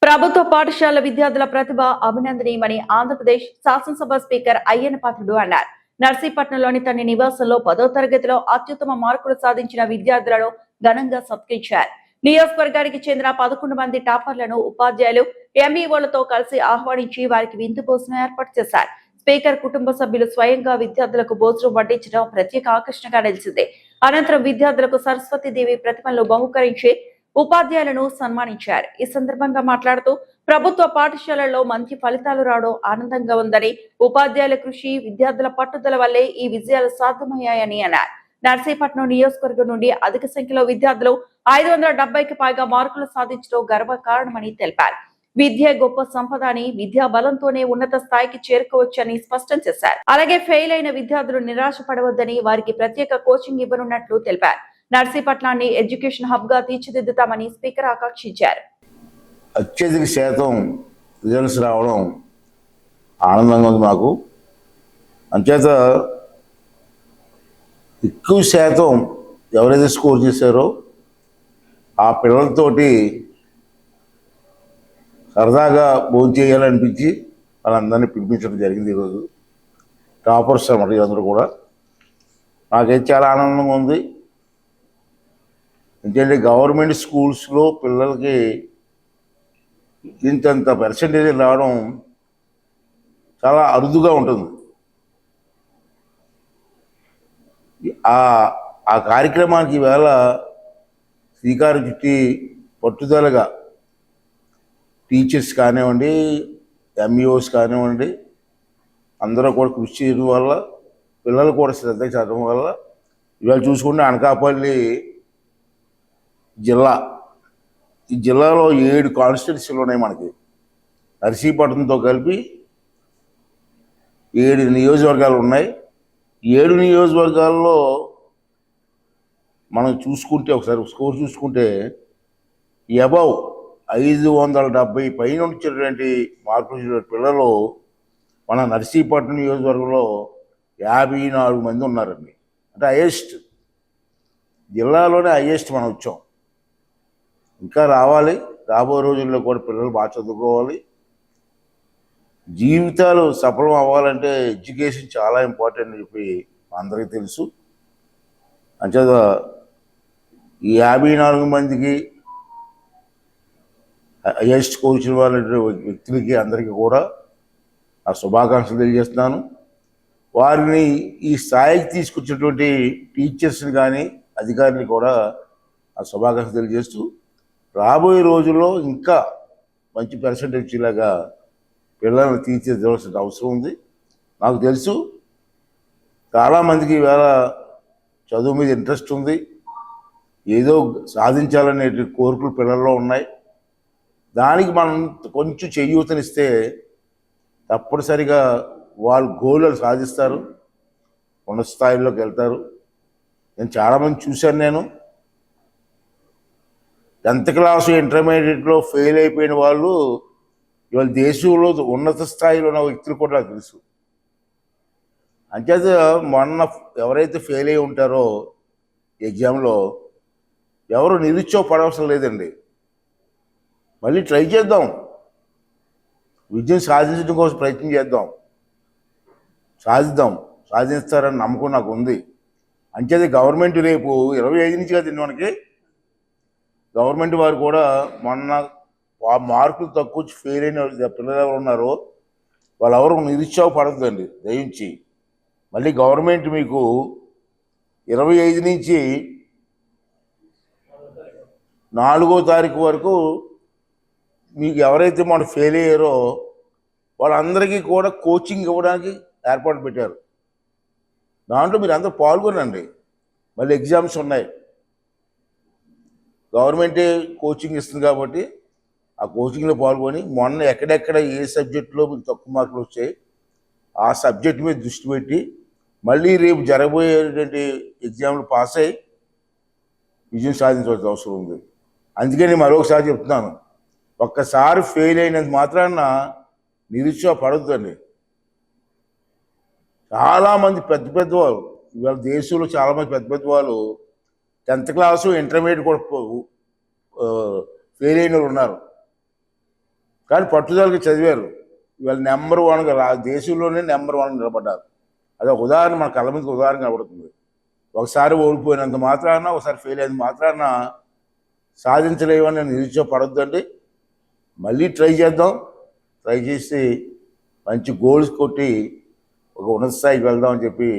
ప్రభుత్వ పాఠశాల విద్యార్థుల ప్రతిభ అభినందనీయమని ఆంధ్రప్రదేశ్ శాసనసభ స్పీకర్ అయ్యన్న పాత్రుడు అన్నారు. నర్సీపట్నంలోని తన నివాసంలో 10వ తరగతిలో అత్యుత్తమ మార్కులు సాధించిన విద్యార్థులను ఘనంగా సత్కరించారు. నియోజకవర్గానికి చెందిన 11 మంది టాపర్లను ఉపాధ్యాయులు, ఎంఈఓలతో కలిసి ఆహ్వానించి వారికి విందు భోజనం ఏర్పాటు చేశారు. స్పీకర్ కుటుంబ సభ్యులు స్వయంగా విద్యార్థులకు భోజనం వడ్డించడం ప్రత్యేక ఆకర్షణగా నిలిచింది. అనంతరం విద్యార్థులకు సరస్వతీదేవి ప్రతిమలను బహుకరించి ఉపాధ్యాయులను సన్మానించారు. ఈ సందర్భంగా మాట్లాడుతూ ప్రభుత్వ పాఠశాలల్లో మంచి ఫలితాలు రావడం ఆనందంగా ఉందని, ఉపాధ్యాయుల కృషి, విద్యార్థుల పట్టుదల వల్లే ఈ విజయాలు సాధ్యమయ్యాయని అన్నారు. నర్సీపట్నం నియోజకవర్గం నుండి అధిక సంఖ్యలో విద్యార్థులు 570కి పైగా మార్కులు సాధించడం గర్వకారణమని తెలిపారు. విద్య గొప్ప సంపద అని, విద్యా బలంతోనే ఉన్నత స్థాయికి చేరుకోవచ్చని స్పష్టం చేశారు. అలాగే ఫెయిల్ అయిన విద్యార్థులు నిరాశ పడవద్దని, వారికి ప్రత్యేక కోచింగ్ ఇవ్వనున్నట్లు తెలిపారు. నర్సీపట్నాన్ని ఎడ్యుకేషన్ హబ్ గా తీర్చిదిద్దుతామని స్పీకర్ ఆకాంక్షించారు. అత్యధిక శాతం రిజల్ట్స్ రావడం ఆనందంగా ఉంది మాకు. అంచేత ఎక్కువ శాతం ఎవరైతే స్కోర్ చేశారో ఆ పిల్లలతోటి సరదాగా భోజనం చేయాలనిపించి వాళ్ళందరినీ పిలిపించడం జరిగింది. ఈరోజు టాపర్స్ అన్నమాట అందరూ కూడా. నాకైతే చాలా ఆనందంగా ఉంది. ఎందుకంటే గవర్నమెంట్ స్కూల్స్లో పిల్లలకి ఇంతంత పర్సంటేజ్ రావడం చాలా అరుదుగా ఉంటుంది. ఆ కార్యక్రమానికి ఈవేళ శ్రీకారం చుట్టి పట్టుదలగా టీచర్స్ కానివ్వండి, ఎంఈఓస్ కానివ్వండి, అందరూ కూడా కృషి చేయడం వల్ల, పిల్లలు కూడా శ్రద్ధ చదవడం వల్ల ఇవాళ చూసుకుంటే అనకాపల్లి జిల్లా, ఈ జిల్లాలో 7 కాన్స్టిట్యున్సీలు ఉన్నాయి మనకి. నర్సీపట్నంతో కలిపి 7 నియోజకవర్గాలు ఉన్నాయి. 7 నియోజకవర్గాల్లో మనం చూసుకుంటే, ఒకసారి స్కోర్ చూసుకుంటే అబౌవ్ 570 పైన వచ్చినటువంటి మార్కులు పిల్లలు మన నర్సీపట్నం నియోజకవర్గంలో 54 మంది ఉన్నారండి. అంటే హైయెస్ట్, జిల్లాలోనే హైయెస్ట్ మనం వచ్చాం. ఇంకా రావాలి. రాబోయే రోజుల్లో కూడా పిల్లలు బాగా చదువుకోవాలి. జీవితాలు సఫలం అవ్వాలంటే ఎడ్యుకేషన్ చాలా ఇంపార్టెంట్ అని చెప్పి అందరికీ తెలుసు. అంచేత ఈ 54 మందికి హైయెస్ట్ కోచిన వాళ్ళ వ్యక్తులకి అందరికీ కూడా ఆ శుభాకాంక్షలు తెలియజేస్తున్నాను. వారిని ఈ స్థాయికి తీసుకొచ్చినటువంటి టీచర్స్ని కానీ అధికారులు కూడా ఆ శుభాకాంక్షలు తెలియజేస్తూ రాబోయే రోజుల్లో ఇంకా మంచి పర్సంటేజ్ లాగా పిల్లల్ని తీర్చిదిద్దవలసిన అవసరం ఉంది. నాకు తెలుసు చాలామందికి ఈవేళ చదువు మీద ఇంట్రెస్ట్ ఉంది, ఏదో సాధించాలనే కోరికలు పిల్లల్లో ఉన్నాయి. దానికి మనం కొంచెం చేయూతనిస్తే తప్పనిసరిగా వాళ్ళ గోళ్ళు సాధిస్తారు, ఉన్నత స్థాయిలోకి వెళ్తారు. నేను చాలామంది చూశాను. నేను 10th క్లాసు ఇంటర్మీడియట్లో ఫెయిల్ అయిపోయిన వాళ్ళు ఇవాళ దేశంలో ఉన్నత స్థాయిలో ఉన్న వ్యక్తులు కూడా నాకు తెలుసు. అంచేత మొన్న ఎవరైతే ఫెయిల్ అయి ఉంటారో ఎగ్జామ్లో ఎవరు నిరుత్సాహపడవసరం లేదండి. మళ్ళీ ట్రై చేద్దాం, విజయం సాధించడం కోసం ప్రయత్నం చేద్దాం, సాధిస్తారని నమ్మకం నాకు ఉంది. అంచేది గవర్నమెంట్ రేపు 25 నుంచి కదా మనకి గవర్నమెంట్ వారు కూడా మొన్న మార్కులు తక్కువ ఫెయిల్ అయిన పిల్లలు ఎవరు ఉన్నారో వాళ్ళెవరు నిరుత్సాహపడద్దండి దయించి. మళ్ళీ గవర్నమెంట్ మీకు 25 నుంచి 4వ తారీఖు వరకు మీకు ఎవరైతే మన ఫెయిల్ అయ్యారో వాళ్ళందరికీ కూడా కోచింగ్ ఇవ్వడానికి ఏర్పాటు పెట్టారు. దాంట్లో మీరు అందరూ పాల్గొనండి. మళ్ళీ ఎగ్జామ్స్ ఉన్నాయి, గవర్నమెంటే కోచింగ్ ఇస్తుంది కాబట్టి ఆ కోచింగ్లో పాల్గొని మొన్న ఎక్కడెక్కడ ఏ సబ్జెక్టులో మీకు తక్కువ మార్కులు వచ్చాయి ఆ సబ్జెక్ట్ మీద దృష్టి పెట్టి మళ్ళీ రేపు జరగబోయేటువంటి ఎగ్జామ్లు పాస్ అయ్యి విజయం సాధించవలసిన అవసరం ఉంది. అందుకని మరొకసారి చెప్తున్నాను, ఒక్కసారి ఫెయిల్ అయినంత మాత్రాన నిరుత్సాహపడొద్దండి. చాలామంది పెద్ద వాళ్ళు ఇవాళ దేశంలో చాలామంది పెద్ద వాళ్ళు 10th క్లాసు ఇంటర్మీడియట్ కూడా ఫెయిల్ అయిన వాళ్ళు ఉన్నారు. కానీ పట్టుదలకి చదివారు. ఇవాళ నెంబర్ వన్గా దేశంలోనే నెంబర్ వన్ నిలబడ్డారు. అది ఒక ఉదాహరణ, మన కళ్ళ మీద ఉదాహరణ కనబడుతుంది. ఒకసారి ఓడిపోయినంత మాత్రాన, ఒకసారి ఫెయిల్ అయినంత మాత్రాన సాధించలేవని నేను నిరుత్సాహపడొద్దండి. మళ్ళీ ట్రై చేద్దాం. ట్రై చేసి మంచి గోల్స్ కొట్టి ఒక ఉన్నత స్థాయికి వెళ్దామని చెప్పి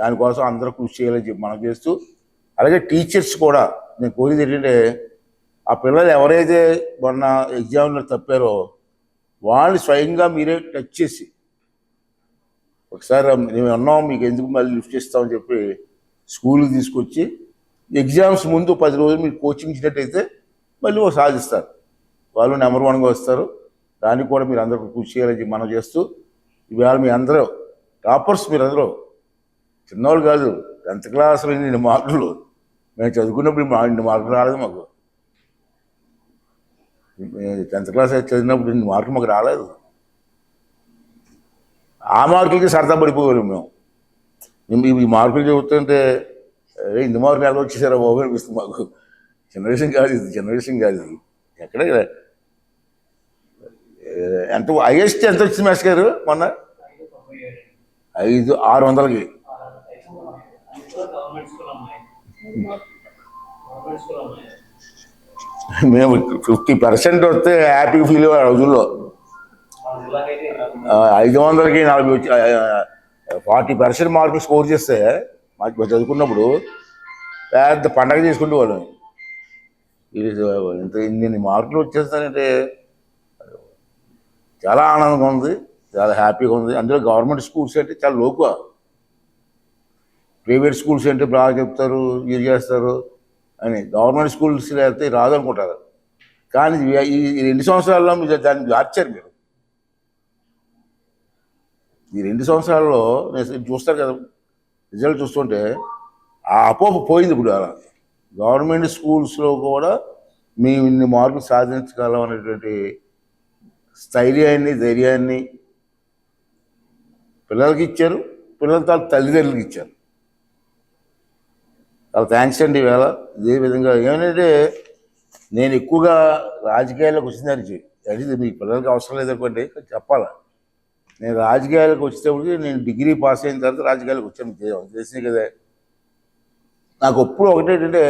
దానికోసం అందరూ కృషి చేయాలని చెప్పి మనం చేస్తూ, అలాగే టీచర్స్ కూడా నేను కోరేది ఏంటంటే, ఆ పిల్లలు ఎవరైతే మొన్న ఎగ్జామ్లో తప్పారో వాళ్ళు స్వయంగా మీరే టచ్ చేసి ఒకసారి మేము ఉన్నాం, మీకు ఎందుకు మళ్ళీ లిఫ్ట్ చేస్తామని చెప్పి స్కూల్కి తీసుకొచ్చి ఎగ్జామ్స్ ముందు 10 రోజులు మీరు కోచింగ్ ఇచ్చినట్టయితే మళ్ళీ సాధిస్తారు. వాళ్ళు నెంబర్ వన్గా వస్తారు. దానికి కూడా మీరు అందరూ కృషి చేయాలని చెప్పి మనం చేస్తూ, ఇవాళ మీ అందరూ టాపర్స్, మీరు అందరూ చిన్నవాళ్ళు కాదు. 10th క్లాస్లో ఇన్ని మార్కులు మేము చదువుకున్నప్పుడు ఇన్ని మార్కులు రాలేదు మాకు. 10th క్లాస్ చదివినప్పుడు ఇన్ని మార్కులు మాకు రాలేదు. ఆ మార్కులకి సరదా పడిపోయారు మేము. ఈ మార్కులు చెబుతుంటే ఇన్ని మార్కులు ఎలా వచ్చేసారా బాబు అనిపిస్తుంది మాకు. జనరేషన్ కాదు ఇది, జనరేషన్ కాదు ఇది. ఎక్కడ ఎంత హైయెస్ట్ ఎంత వచ్చింది మాస్టర్ గారు మొన్న? 5,600కి. మేము 50% వస్తే హ్యాపీ ఫీల్ అయ్యే రోజుల్లో 500కి 40 వచ్చి 40% మార్కులు స్కోర్ చేస్తే మాకు చదువుకున్నప్పుడు పెద్ద పండగ చేసుకుంటూ వాళ్ళం. ఇన్ని మార్కులు వచ్చేస్తానంటే చాలా ఆనందంగా ఉంది, చాలా హ్యాపీగా ఉంది. అందులో గవర్నమెంట్ స్కూల్స్ అంటే చాలా లోకువ. ప్రైవేట్ స్కూల్స్ అంటే బాగా చెప్తారు, ఇది చేస్తారు అని. గవర్నమెంట్ స్కూల్స్ అయితే రాదనుకుంటారు. కానీ ఈ 2 సంవత్సరాల్లో మీరు దాన్ని మార్చారు. మీరు ఈ 2 సంవత్సరాల్లో నేను చూస్తారు కదా, రిజల్ట్ చూస్తుంటే ఆ అపోహ పోయింది. ఇప్పుడు అలా గవర్నమెంట్ స్కూల్స్లో కూడా మేము ఇన్ని మార్కులు సాధించగలం అనేటువంటి స్థైర్యాన్ని, ధైర్యాన్ని పిల్లలకి ఇచ్చారు. పిల్లల తల్లిదండ్రులకి ఇచ్చారు. చాలా థ్యాంక్స్ అండి. ఈవేళ ఇదే విధంగా ఏమంటే, నేను ఎక్కువగా రాజకీయాల్లోకి వచ్చిందని అది మీ పిల్లలకి అవసరం లేదనుకోండి, చెప్పాలా. నేను రాజకీయాలకు వచ్చేటప్పటికి నేను డిగ్రీ పాస్ అయిన తర్వాత రాజకీయాలకు వచ్చాను. తెలిసింది కదా. నాకు ఎప్పుడు ఒకటేంటంటే,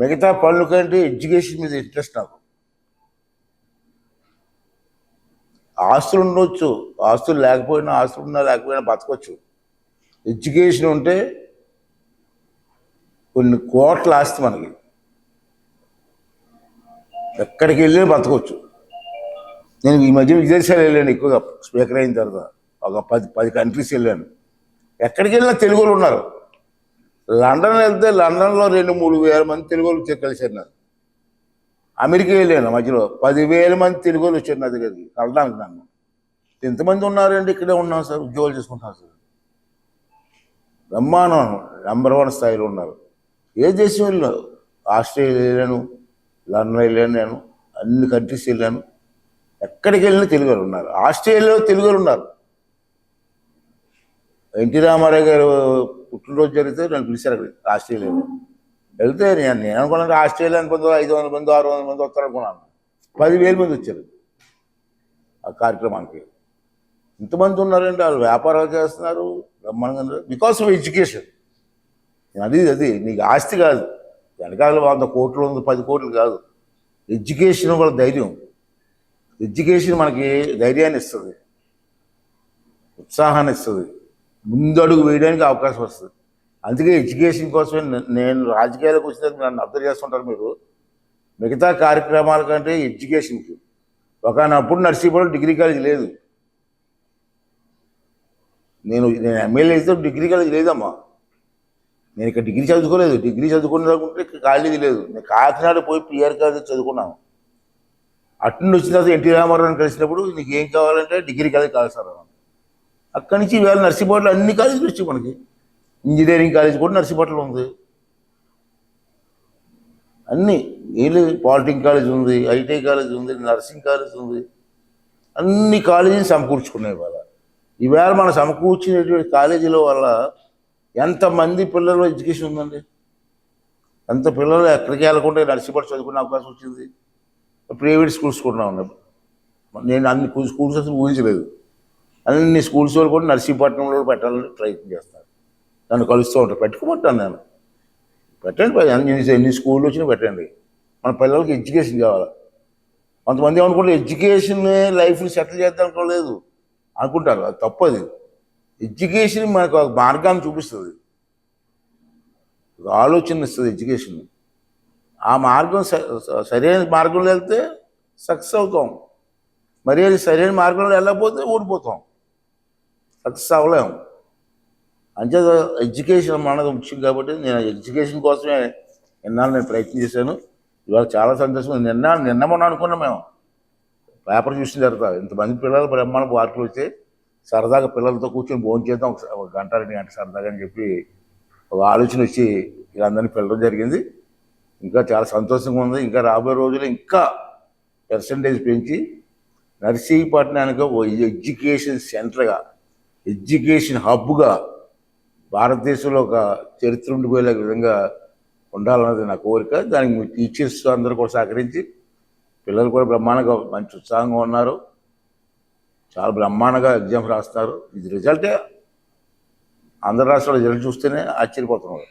మిగతా పనుల కంటే ఎడ్యుకేషన్ మీద ఇంట్రెస్ట్. నాకు ఆస్తులు ఉండొచ్చు, ఆస్తులు లేకపోయినా, ఆస్తులు ఉన్నా లేకపోయినా బతకొచ్చు. ఎడ్యుకేషన్ ఉంటే కొన్ని కోట్ల ఆస్తి మనకి, ఎక్కడికి వెళ్ళి బతకొచ్చు. నేను ఈ మధ్య విదేశాలు వెళ్ళాను ఎక్కువగా, స్పీకర్ అయిన తర్వాత ఒక 10 కంట్రీస్ వెళ్ళాను. ఎక్కడికి వెళ్ళినా తెలుగు వాళ్ళు ఉన్నారు. లండన్ వెళ్తే లండన్లో 2-3 వేల మంది తెలుగు వాళ్ళు కలిసారు నాకు. అమెరికా వెళ్ళాను, మధ్యలో 10,000 మంది తెలుగు వాళ్ళు వచ్చారు నా దగ్గరికి కలడానికి. నన్ను ఎంతమంది ఉన్నారండి, ఇక్కడే ఉన్నాం సార్, ఉద్యోగాలు చేసుకుంటున్నాం సార్. బ్రహ్మాండం, నెంబర్ 1 స్థాయిలో ఉన్నారు. ఏ దేశం వెళ్ళాను, ఆస్ట్రేలియా వెళ్ళాను, లండన్ వెళ్ళాను, నేను అన్ని కంట్రీస్ వెళ్ళాను. ఎక్కడికి వెళ్ళినా తెలుగు వాళ్ళు ఉన్నారు. ఆస్ట్రేలియాలో తెలుగు వాళ్ళు ఉన్నారు. ఎన్టీ రామారావు గారు పుట్టినరోజు జరిగితే నన్ను పిలిచారు అక్కడికి, ఆస్ట్రేలియాలో. వెళ్తే నేను అనుకున్నాను ఆస్ట్రేలియా అనుకుందో 500 మంది 600 మంది వస్తారు అనుకున్నాను. 10,000 మంది వచ్చారు ఆ కార్యక్రమానికి. ఇంతమంది ఉన్నారంటే వాళ్ళు వ్యాపారాలు చేస్తున్నారు బ్రహ్మాండంగా, బికాస్ ఆఫ్ ఎడ్యుకేషన్. అది నీకు ఆస్తి కాదు, వెనకాల 100 కోట్లు 10 కోట్లు కాదు. ఎడ్యుకేషన్ వాళ్ళ ధైర్యం. ఎడ్యుకేషన్ మనకి ధైర్యాన్ని ఇస్తుంది, ఉత్సాహాన్ని ఇస్తుంది, ముందడుగు వేయడానికి అవకాశం వస్తుంది. అందుకే ఎడ్యుకేషన్ కోసమే నేను రాజకీయాలకు వచ్చినందుకు నన్ను అర్థం చేస్తుంటారు మీరు. మిగతా కార్యక్రమాల కంటే ఎడ్యుకేషన్కి ఒకనప్పుడు నర్సీపూర్లో డిగ్రీ కాలేజ్ లేదు. నేను ఎమ్మెల్యే అయితే డిగ్రీ కాలేజ్ లేదమ్మా. నేను ఇక్కడ డిగ్రీ చదువుకోలేదు. డిగ్రీ చదువుకున్నకుంటే ఇక్కడ కాలేజీ లేదు. నేను కాకినాడ పోయి పిఆర్ కాలేజ్ చదువుకున్నాను. అట్నుండి వచ్చిన తర్వాత ఎన్టీ రామారావుని కలిసినప్పుడు నీకు ఏం కావాలంటే డిగ్రీ కాలేజ్ కావాలి సార్. అక్కడి నుంచి ఈవేళ నర్సీపూర్లో అన్ని కాలేజీలు వచ్చాయి మనకి. ఇంజనీరింగ్ కాలేజ్ కూడా నర్సీపట్నంలో ఉంది. అన్నీ వీళ్ళు పాలిటెక్నిక్ కాలేజ్ ఉంది, ఐటీఐ కాలేజ్ ఉంది, నర్సింగ్ కాలేజ్ ఉంది. అన్ని కాలేజీలు సమకూర్చుకున్నాయి. ఈవేళ మనం సమకూర్చినటువంటి కాలేజీల వల్ల ఎంతమంది పిల్లలు ఎడ్యుకేషన్ ఉందండి. అంత పిల్లలు ఎక్కడికి వెళ్ళకుండా నర్సీపట్నం చదువుకునే అవకాశం వచ్చింది. ప్రైవేట్ స్కూల్స్ కూడా ఉన్నాయి. నేను అన్ని స్కూల్స్ అసలు ఊహించలేదు. అన్ని స్కూల్స్ వాళ్ళు కూడా నర్సీపట్నంలో పెట్టాలని ప్రయత్నం చేస్తారు. నన్ను కలుస్తూ ఉంటారు, పెట్టుకోమంటాను నేను. పెట్టండి, ఎన్ని స్కూళ్ళు వచ్చినా పెట్టండి. మన పిల్లలకి ఎడ్యుకేషన్ కావాలి. కొంతమంది ఏమనుకుంటారు ఎడ్యుకేషన్ లైఫ్ని సెటిల్ చేద్దాం అనుకోలేదు అనుకుంటారు, అది తప్పది. ఎడ్యుకేషన్ మనకు ఒక మార్గాన్ని చూపిస్తుంది, ఒక ఆలోచన ఇస్తుంది ఎడ్యుకేషన్. ఆ మార్గం సరైన మార్గంలో వెళ్తే సక్సెస్ అవుతాం, మరి అది సరైన మార్గంలో వెళ్ళకపోతే ఓడిపోతాం, సక్సెస్ అవ్వలేము. అంచేత ఎడ్యుకేషన్ మనది ముఖ్యం కాబట్టి నేను ఎడ్యుకేషన్ కోసమే ఎన్నాళ్ళు నేను ప్రయత్నం చేశాను. ఇవాళ చాలా సంతోషం. నిన్న మొన్న అనుకున్నాం మేము, పేపర్ చూసిన తర్వాత ఇంతమంది పిల్లలు బ్రహ్మాండ పార్కులు వచ్చి సరదాగా పిల్లలతో కూర్చొని భోజనం చేద్దాం ఒక గంట 2 గంటలు సరదాగా అని చెప్పి ఒక ఆలోచన వచ్చి వీళ్ళందరినీ పిలవడం జరిగింది. ఇంకా చాలా సంతోషంగా ఉంది. ఇంకా రాబోయే రోజులు ఇంకా పర్సంటేజ్ పెంచి నర్సీపట్నానికి ఓ ఎడ్యుకేషన్ సెంటర్గా, ఎడ్యుకేషన్ హబ్గా భారతదేశంలో ఒక చరిత్ర ఉండిపోయే విధంగా ఉండాలన్నది నా కోరిక. దానికి టీచర్స్ అందరూ కూడా సహకరించి పిల్లలు కూడా బ్రహ్మాండంగా మంచి ఉత్సాహంగా ఉన్నారు, చాలా బ్రహ్మాండంగా ఎగ్జామ్స్ రాస్తున్నారు. ఇది రిజల్టే ఆంధ్ర రాష్ట్రంలో రిజల్ట్ చూస్తేనే ఆశ్చర్యపోతున్నారు.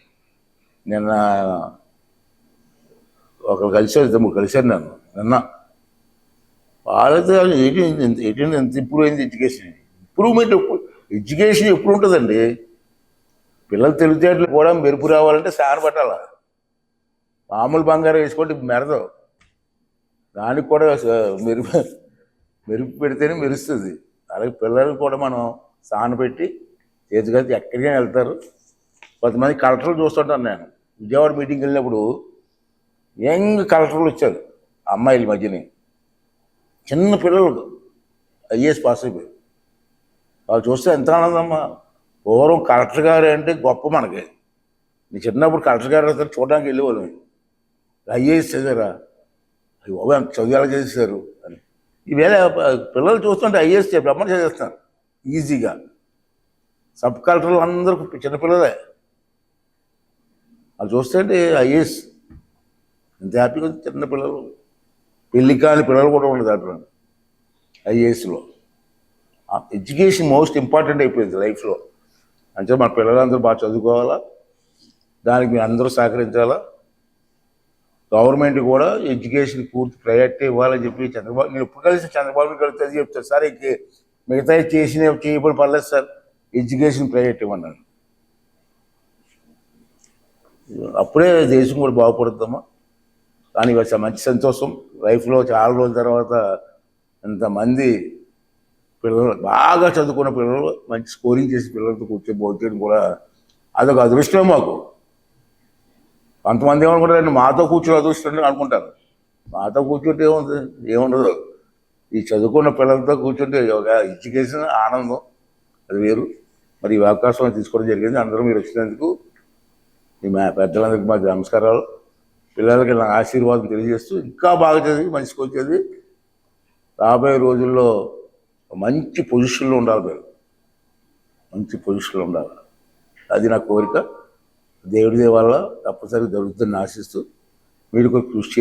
నిన్న ఒకరు కలిసారు, 2 కలిశారు నన్ను నిన్న. వాళ్ళతో ఎయిటీన్ ఎంత ఇంప్రూవ్ అయింది ఎడ్యుకేషన్. ఎడ్యుకేషన్ ఎప్పుడు ఉంటుందండి? పిల్లల తెలివితేటలు కూడా మెరుపు రావాలంటే సాన పట్టాల. మామూలు బంగారం వేసుకోండి మెరదు, దానికి కూడా మెరుపు పెడితేనే మెరుస్తుంది. అలాగే పిల్లలకు కూడా మనం సాన పెట్టి చేతికైతే ఎక్కడికైనా వెళ్తారు. కొంతమంది కలెక్టర్లు చూస్తుంటాను నేను. విజయవాడ మీటింగ్కి వెళ్ళినప్పుడు యంగ్ కలెక్టర్లు వచ్చారు, అమ్మాయిల మధ్యని. చిన్న పిల్లలు ఐఏఎస్ పాస్ అయిపోయారు. వాళ్ళు చూస్తే ఎంత ఆనందమ్మా. పూర్వం కలెక్టర్ గారు అంటే గొప్ప మనకి. నేను చిన్నప్పుడు కలెక్టర్ గారు అయితే చూడడానికి వెళ్ళేవాళ్ళం. ఐఏఎస్ చదివారా, బాబు ఎంత చదివేలా చేశారు అని. ఈవేళ పిల్లలు చూస్తుంటే ఐఏఎస్ బ్రహ్మణ చదివేస్తున్నారు ఈజీగా. సబ్ కలెక్టర్లు అందరూ చిన్నపిల్లలే. వాళ్ళు చూస్తుంటే ఐఏఎస్ ఎంత హ్యాపీగా చిన్న పిల్లలు, పెళ్లి కాని పిల్లలు కూడా ఉండదు దాంట్లో ఐఏఎస్లో. ఎడ్యుకేషన్ మోస్ట్ ఇంపార్టెంట్ అయిపోయింది లైఫ్లో. అంటే మన పిల్లలందరూ బాగా చదువుకోవాలా, దానికి మీరు అందరూ సహకరించాలా. గవర్నమెంట్ కూడా ఎడ్యుకేషన్ పూర్తి ప్రయారిటీ ఇవ్వాలని చెప్పి చంద్రబాబు, నేను ఎప్పుడు కలిసి చంద్రబాబుని కలిసి అది చెప్తాను, సార్ ఇంక మిగతా చేయబడి పర్లేదు సార్, ఎడ్యుకేషన్ ప్రయారిటీ ఇవ్వన్నాను. అప్పుడే దేశం కూడా బాగుపడుతుందమ్మా. కానీ మంచి సంతోషం లైఫ్లో. చాలా రోజుల తర్వాత ఇంతమంది పిల్లలు, బాగా చదువుకున్న పిల్లలు, మంచి స్కోరింగ్ చేసి పిల్లలతో కూర్చొని భోజనం కూడా అదొక అదృష్టమే మాకు. కొంతమంది ఏమనుకుంటారు, మాతో కూర్చొని అదృష్టం అనుకుంటారు. మాతో కూర్చుంటే ఏముండదు. ఈ చదువుకున్న పిల్లలతో కూర్చుంటే ఒక ఎడ్యుకేషన్ ఆనందం అది వేరు. మరి ఈ అవకాశం తీసుకోవడం జరిగింది. అందరూ మీరు వచ్చినందుకు మా పెద్దలందరికీ మా నమస్కారాలు. పిల్లలకి నా ఆశీర్వాదం తెలియజేస్తూ ఇంకా బాగా చదివి మంచి స్కోర్ చదివి రాబోయే రోజుల్లో మంచి పొజిషన్లో ఉండాలి. మీరు మంచి పొజిషన్లో ఉండాలి, అది నా కోరిక. దేవుడి వల్ల తప్పనిసరిగా జరుగుతుందని ఆశిస్తూ మీరు కృషి